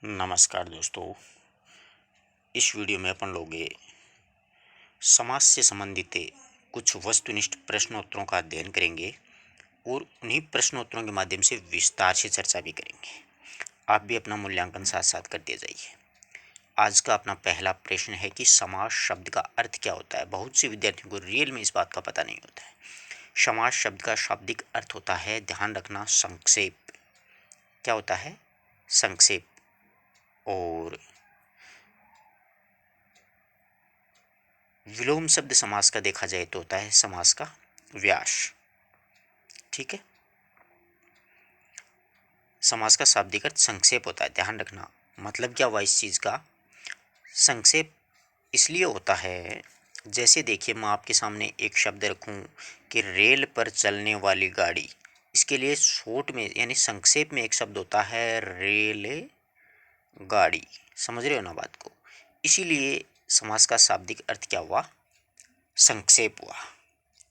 नमस्कार दोस्तों। इस वीडियो में अपन लोग समाज से संबंधित कुछ वस्तुनिष्ठ प्रश्नोत्तरों का अध्ययन करेंगे और उन्हीं प्रश्नोत्तरों के माध्यम से विस्तार से चर्चा भी करेंगे। आप भी अपना मूल्यांकन साथ साथ करते जाइए। आज का अपना पहला प्रश्न है कि समाज शब्द का अर्थ क्या होता है। बहुत से विद्यार्थियों को रियल में इस बात का पता नहीं होता है। समाज शब्द का शाब्दिक अर्थ होता है, ध्यान रखना, संक्षेप। क्या होता है? संक्षेप। और विलोम शब्द समास का देखा जाए तो होता है समास का व्यास। ठीक है। समास का शाब्दिक अर्थ संक्षेप होता है, ध्यान रखना। मतलब क्या हुआ इस चीज का? संक्षेप इसलिए होता है, जैसे देखिए मैं आपके सामने एक शब्द रखूं कि रेल पर चलने वाली गाड़ी। इसके लिए शॉर्ट में यानी संक्षेप में एक शब्द होता है रेल गाड़ी। समझ रहे हो ना बात को? इसीलिए समास का शाब्दिक अर्थ क्या हुआ? संक्षेप हुआ।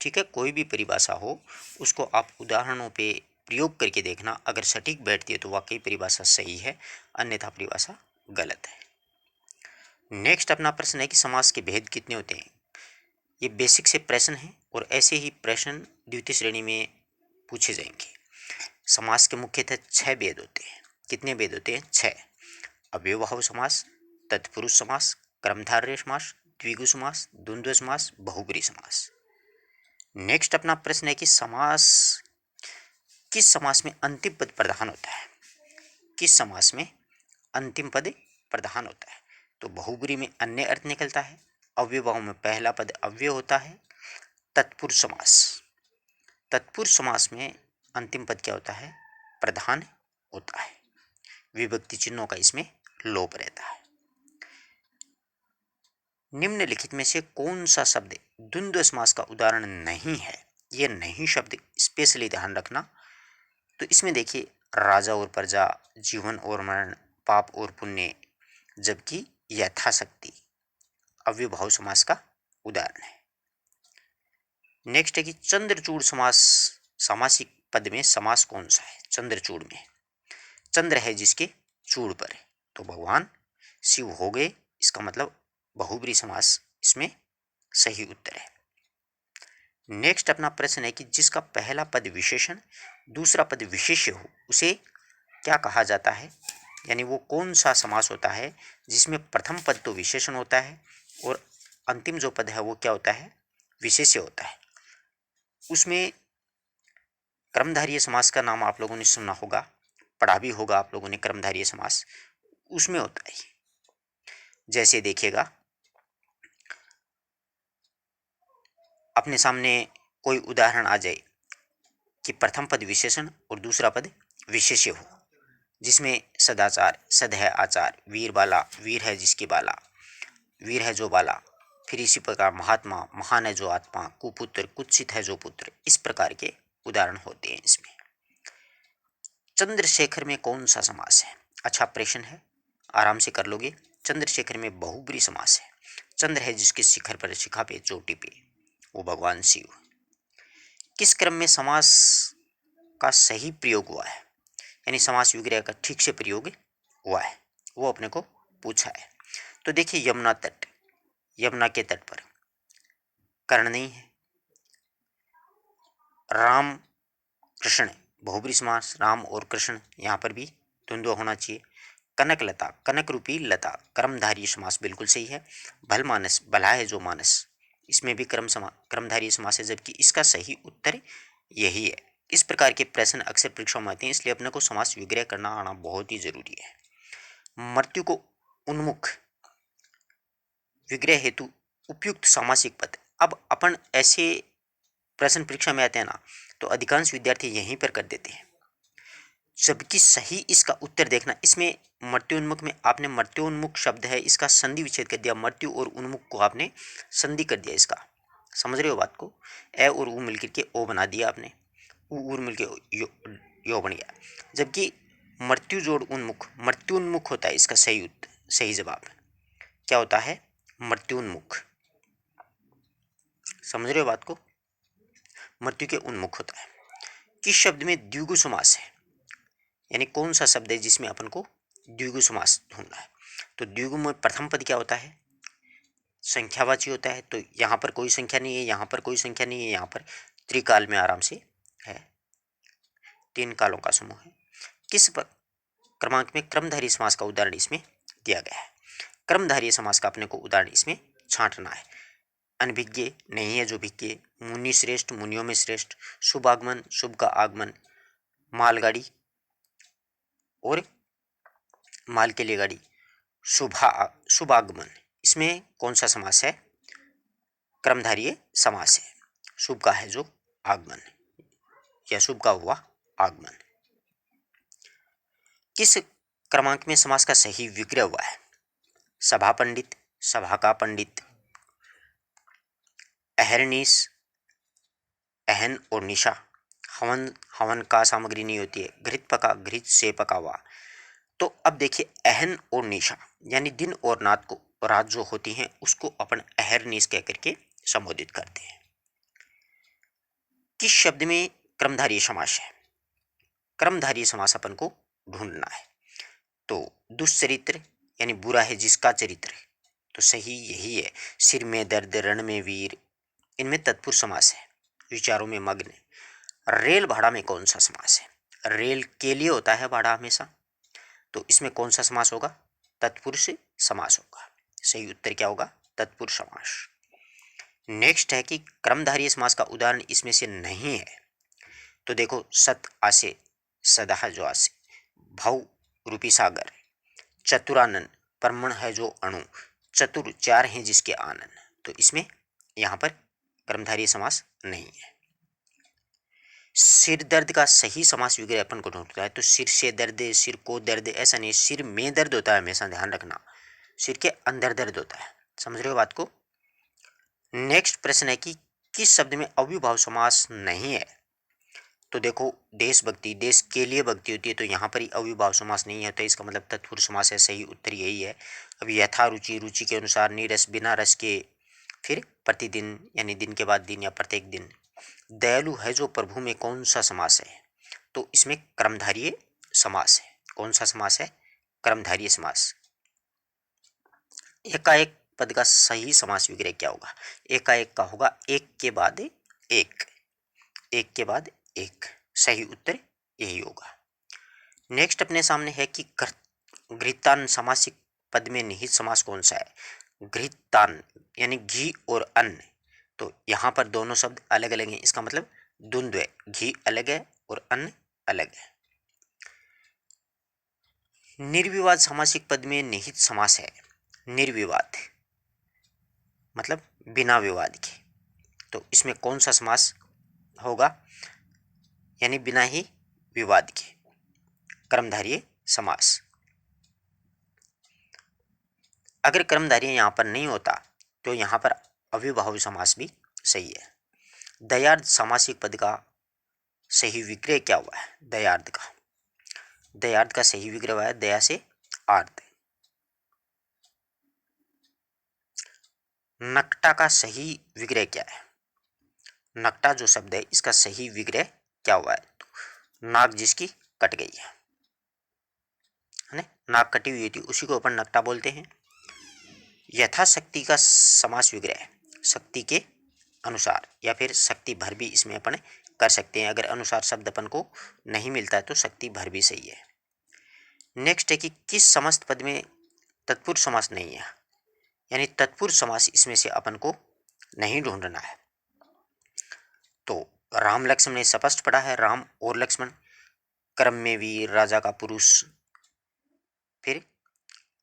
ठीक है। कोई भी परिभाषा हो उसको आप उदाहरणों पे प्रयोग करके देखना। अगर सटीक बैठती है तो वाकई परिभाषा सही है, अन्यथा परिभाषा गलत है। नेक्स्ट अपना प्रश्न है कि समास के भेद कितने होते हैं। ये बेसिक से प्रश्न है और ऐसे ही प्रश्न द्वितीय श्रेणी में पूछे जाएंगे। समास के मुख्यतः 6 भेद होते हैं। कितने भेद होते हैं? 6। अव्ययभाव समास, तत्पुरुष समास, कर्मधारय समास, द्विगु समास, द्वंद्व समास, बहुब्रीहि समास। नेक्स्ट अपना प्रश्न है कि किस समास में अंतिम पद प्रधान होता है। किस समास में अंतिम पद प्रधान होता है? तो बहुब्रीहि में अन्य अर्थ निकलता है। अव्ययभाव में पहला पद अव्यय होता है। तत्पुरुष समास में अंतिम पद क्या होता है? प्रधान होता है। विभक्ति चिन्हों का इसमें लोप रहता है। निम्नलिखित में से कौन सा शब्द द्वंद्व समास का उदाहरण नहीं है? यह नहीं शब्द स्पेशली ध्यान रखना। तो इसमें देखिए, राजा और प्रजा, जीवन और मरण, पाप और पुण्य, जबकि यथाशक्ति अव्ययभाव समास का उदाहरण है। नेक्स्ट है कि चंद्रचूड़ समास, सामासिक पद में समास कौन सा है? चंद्रचूड़ में चंद्र है जिसके चूड़ पर है, तो भगवान शिव हो गए। इसका मतलब बहुब्रीहि समास इसमें सही उत्तर है। नेक्स्ट अपना प्रश्न है कि जिसका पहला पद विशेषण, दूसरा पद विशेष्य हो, उसे क्या कहा जाता है? यानी वो कौन सा समास होता है जिसमें प्रथम पद तो विशेषण होता है और अंतिम जो पद है वो क्या होता है? विशेष्य होता है। उसमें कर्मधारय समास का नाम आप लोगों ने सुना होगा, पढ़ा भी होगा आप लोगों ने कर्मधारय समास। उसमें होता है, जैसे देखिएगा अपने सामने कोई उदाहरण आ जाए कि प्रथम पद विशेषण और दूसरा पद विशेष्य हो, जिसमें सदाचार, सद है आचार, वीर बाला, वीर है जिसकी बाला, वीर है जो बाला, फिर इसी प्रकार महात्मा, महान है जो आत्मा, कुपुत्र, कुत्सित है जो पुत्र। इस प्रकार के उदाहरण होते हैं इसमें। चंद्रशेखर में कौन सा समास है? अच्छा प्रश्न है, आराम से कर लोगे। चंद्रशेखर में बहुब्रीहि समास है। चंद्र है जिसके शिखर पर, शिखा पे, चोटी पे, वो भगवान शिव। किस क्रम में समास का सही प्रयोग हुआ है, यानी समास विग्रह का ठीक से प्रयोग हुआ है, वो अपने को पूछा है। तो देखिए, यमुना तट, यमुना के तट पर कर्ण नहीं है। राम कृष्ण, बहुब्रीहि समास, राम और कृष्ण, यहाँ पर भी द्वंद्व होना चाहिए। कनक लता, कनक रूपी लता, कर्मधारय समास बिल्कुल सही है। भल मानस, भला है जो मानस, इसमें भी कर्मधारय समास है, जबकि इसका सही उत्तर यही है। इस प्रकार के प्रश्न अक्सर परीक्षा में आते हैं, इसलिए अपने को समास विग्रह करना आना बहुत ही जरूरी है। मृत्यु को उन्मुख विग्रह हेतु उपयुक्त सामासिक पद। अब अपन ऐसे प्रश्न परीक्षा में आते हैं ना, तो अधिकांश विद्यार्थी यहीं पर कर देते हैं, जबकि सही इसका उत्तर देखना। इसमें मृत्युन्मुख में आपने मृत्युन्मुख शब्द है, इसका संधि विच्छेद कर दिया। मृत्यु और उन्मुख को आपने संधि कर दिया इसका। समझ रहे हो बात को? ए और ऊ मिलकर के ओ बना दिया आपने, ऊ मिलकर यो बन गया। जबकि मृत्यु जोड़ उन्मुख, मृत्युन्मुख होता है इसका सही उत्तर, सही जवाब क्या होता है? मृत्युन्मुख। समझ रहे हो बात को? मृत्यु के उन्मुख होता है। किस शब्द में द्विगु समास है, यानी कौन सा शब्द है जिसमें अपन को द्विगु समास ढूंढना है। तो द्विगु में प्रथम पद क्या होता है? संख्यावाची होता है। तो यहाँ पर कोई संख्या नहीं है, यहाँ पर कोई संख्या नहीं है, यहाँ पर त्रिकाल में आराम से है, 3 कालों का समूह है। किस क्रमांक में क्रमधारय समास का उदाहरण इसमें दिया गया है? क्रमधारय समास का अपने को उदाहरण इसमें छांटना है। अनभिज्ञ नहीं है जो भिज्ञ, मुनि श्रेष्ठ मुनियों में श्रेष्ठ, शुभ आगमन शुभ का आगमन, मालगाड़ी और माल के लिए गाड़ी, शुभ आगमन, इसमें कौन सा समास है? क्रमधारय समास है। शुभ का है जो आगमन या शुभ का हुआ आगमन। किस क्रमांक में समास का सही विग्रह हुआ है? सभा पंडित, सभा का पंडित, अहरनीस, अहन और निशा, हवन हवन का सामग्री नहीं होती है, घृत पका घृत से पका हुआ। तो अब देखिए अहन और निशा यानी दिन और रात जो होती हैं उसको अपन अहरनीस कह करके संबोधित करते हैं। किस शब्द में क्रमधारय समास है? क्रमधारय समास अपन को ढूंढना है। तो दुष्चरित्र यानी बुरा है जिसका चरित्र, तो सही यही है। सिर में दर्द रण में वीर, इनमें तत्पुरुष समास है, विचारों में मग्न। रेल भाड़ा में कौन सा समास है? रेल के लिए होता है भाड़ा हमेशा, तो इसमें कौन सा समास होगा? तत्पुरुष समास होगा। सही उत्तर क्या होगा? तत्पुरुष समास। नेक्स्ट है कि क्रमधारय समास का उदाहरण इसमें से नहीं है। तो देखो सत आसे, सदा जो आसे, भव रूपी सागर, चतुरानन परमण है जो अणु, चतुर 4 हैं जिसके आनन, तो इसमें यहां पर क्रमधारय समास नहीं है। सिर दर्द का सही समास विग्रह अपन को ढूंढता है। तो सिर से दर्द, सिर को दर्द, ऐसा नहीं, सिर में दर्द होता है हमेशा, ध्यान रखना, सिर के अंदर दर्द होता है। समझ रहे हो बात को? नेक्स्ट प्रश्न है कि किस शब्द में अव्ययभाव समास नहीं है? तो देखो देशभक्ति, देश के लिए भक्ति होती है, तो यहाँ पर ही अव्ययभाव समास नहीं है, तो इसका मतलब तत्पुरुष समास है। सही उत्तर यही है। अब यथा रुचि, रुचि के अनुसार, नीरस बिना रस के, फिर प्रतिदिन यानी दिन के बाद दिन या प्रत्येक दिन। दयालु है जो प्रभु में कौन सा समास है? तो इसमें क्रमधारय समास है। कौन सा समास है? क्रमधारय समास। एकाएक पद का सही समास विग्रह क्या होगा? एकाएक का होगा एक के बाद एक, एक के बाद एक। सही उत्तर यही होगा। नेक्स्ट अपने सामने है कि घृतान समासिक पद में निहित समास कौन सा है? घृतान यानी घी और अन्न, तो यहां पर दोनों शब्द अलग अलग हैं, इसका मतलब द्वंद्व है, घी अलग है और अन्न अलग है। निर्विवाद समासिक पद में निहित समास है निर्विवाद, मतलब बिना विवाद के, तो इसमें कौन सा समास होगा? यानी बिना ही विवाद के, क्रमधारय समास। अगर क्रमधारय यहां पर नहीं होता तो यहां पर अव्ययभावी समास भी सही है। दयार्थ सामासिक पद का सही विग्रह क्या हुआ है? दयार्थ का, दयार्थ का सही विग्रह हुआ है दया से आर्थ। नकटा का सही विग्रह क्या है? नकटा जो शब्द है इसका सही विग्रह क्या हुआ है? तो नाक जिसकी कट गई है ना, नाक कटी हुई थी, उसी को अपन नकटा बोलते हैं। यथाशक्ति का समास विग्रह शक्ति के अनुसार, या फिर शक्ति भर भी इसमें अपन कर सकते हैं। अगर अनुसार शब्द अपन को नहीं मिलता है तो शक्ति भर भी सही है। नेक्स्ट है कि किस समस्त पद में तत्पुरुष समास नहीं है? यानी तत्पुरुष समास इसमें से अपन को नहीं ढूंढना है। तो राम लक्ष्मण ने स्पष्ट पढ़ा है, राम और लक्ष्मण, क्रम में वीर, राजा का पुरुष, फिर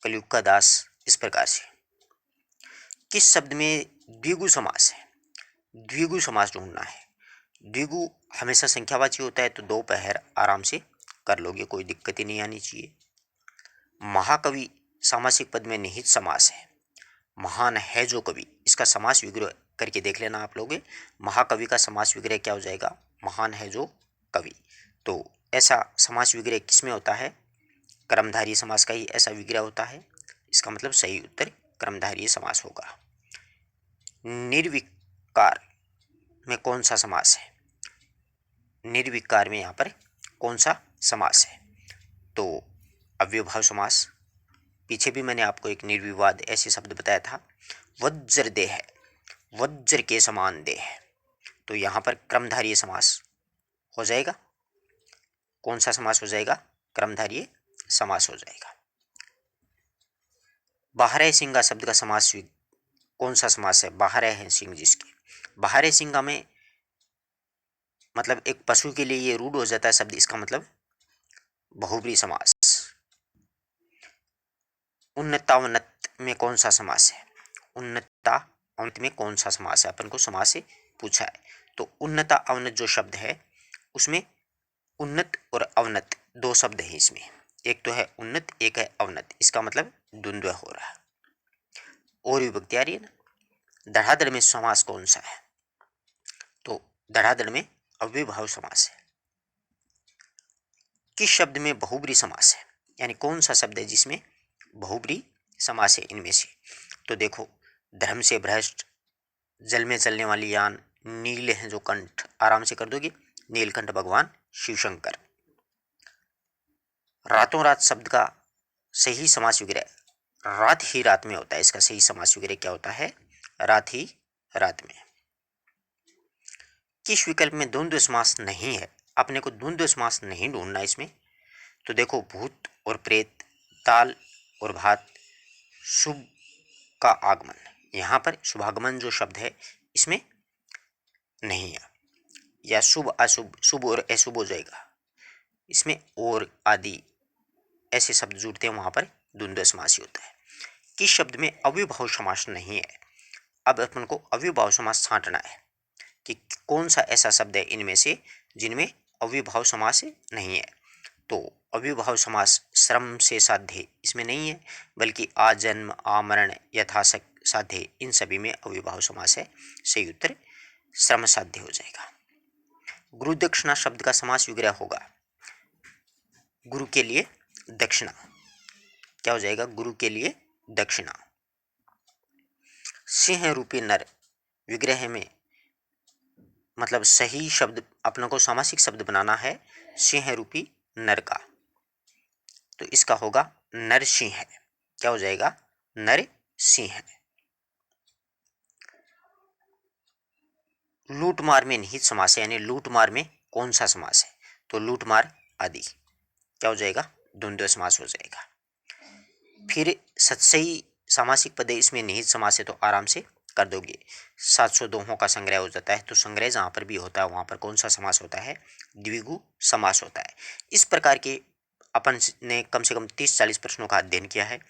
कलयुग का दास, इस प्रकार से। किस शब्द में द्विगु समास है? द्विगु समास ढूंढना है। द्विगु हमेशा संख्यावाची होता है, तो दोपहर आराम से कर लोगे, कोई दिक्कत ही नहीं आनी चाहिए। महाकवि सामासिक पद में निहित समास है। महान है जो कवि, इसका समास विग्रह करके देख लेना आप लोग। महाकवि का समास विग्रह क्या हो जाएगा? महान है जो कवि। तो ऐसा समास विग्रह किस में होता है? क्रमधारय समास का ही ऐसा विग्रह होता है। इसका मतलब सही उत्तर क्रमधारय समास होगा। निर्विकार में कौन सा समास है? निर्विकार में यहाँ पर कौन सा समास है? तो अव्ययभाव समास। पीछे भी मैंने आपको एक निर्विवाद ऐसे शब्द बताया था, वज्र देह, वज्र के समान देह, तो यहाँ पर क्रमधारीय समास हो जाएगा। कौन सा समास हो जाएगा? क्रमधारीय समास हो जाएगा। बाहरे सिंगा शब्द का समास कौन सा समास है? बाहरे है सिंह जिसके। बाहरे सिंगा में मतलब एक पशु के लिए ये रूढ़ हो जाता है शब्द, इसका मतलब बहुब्री समास। उन्नतावनत में कौन सा समास है? उन्नता अवनत में कौन सा समास है? अपन को समास से पूछा है। तो उन्नता अवनत जो शब्द है उसमें उन्नत और अवनत दो शब्द हैं इसमें, एक तो है उन्नत, एक है अवनत, इसका मतलब द्वंद्व हो रहा है। और विभक्ति आ रही है ना। धड़ाधड़ में समास कौन सा है? तो धड़ाधड़ में अव्ययभाव समास है। किस शब्द में बहुब्री समास है? यानी कौन सा शब्द है जिसमें बहुब्री समास है इनमें से? तो देखो, धर्म से भ्रष्ट, जल में चलने वाली यान, नीले हैं जो कंठ, आराम से कर दोगे, नीलकंठ भगवान शिवशंकर। रातों रात शब्द का सही समास विग्रह रात ही रात में होता है। इसका सही समास विग्रह क्या होता है? रात ही रात में। किस विकल्प में द्वंद्व समास नहीं है? अपने को द्वंद्व समास नहीं ढूंढना इसमें। तो देखो, भूत और प्रेत, ताल और भात, शुभ का आगमन, यहाँ पर शुभागमन जो शब्द है इसमें नहीं है, या शुभ अशुभ, शुभ और अशुभ हो जाएगा। इसमें और आदि ऐसे शब्द जुड़ते हैं, वहां पर द्वंद्व समास ही होता है। किस शब्द में अव्ययभाव समास नहीं है? अब अपन को अव्ययभाव समास छांटना है कि कौन सा ऐसा शब्द है इनमें से जिनमें अव्ययभाव समास नहीं है। तो अव्ययभाव समास श्रम से साध्य इसमें नहीं है, बल्कि आजन्म, आमरण, यथाशक, साध्य, इन सभी में अव्ययभाव समास है। सही उत्तर श्रम साध्य हो जाएगा। गुरु दक्षिणा शब्द का समास विग्रह होगा गुरु के लिए दक्षिणा। क्या हो जाएगा? गुरु के लिए दक्षिणा। सिंह रूपी नर विग्रह में मतलब सही शब्द अपनों को सामासिक शब्द बनाना है सिंह रूपी नर का, तो इसका होगा नरसिंह। क्या हो जाएगा? नरसिंह। लूटमार में निहित समास है, यानी लूटमार में कौन सा समास है? तो लूटमार आदि। क्या हो जाएगा? द्वंद्व समास हो जाएगा। फिर सत्सई सामासिक पद इसमें निहित समास है, तो आराम से कर दोगे। 700 दोहों का संग्रह हो जाता है, तो संग्रह जहां पर भी होता है वहां पर कौन सा समास होता है? द्विगु समास होता है। इस प्रकार के अपन ने कम से कम 30-40 प्रश्नों का अध्ययन किया है।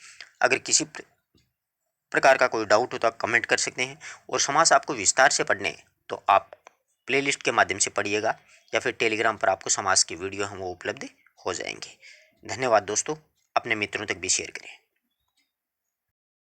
अगर किसी प्रकार का कोई डाउट हो तो आप कमेंट कर सकते हैं, और समास आपको विस्तार से पढ़ने हैं तो आप प्लेलिस्ट के माध्यम से पढ़िएगा, या फिर टेलीग्राम पर आपको समास की वीडियो हम वो उपलब्ध हो जाएंगे। धन्यवाद दोस्तों, अपने मित्रों तक भी शेयर करें।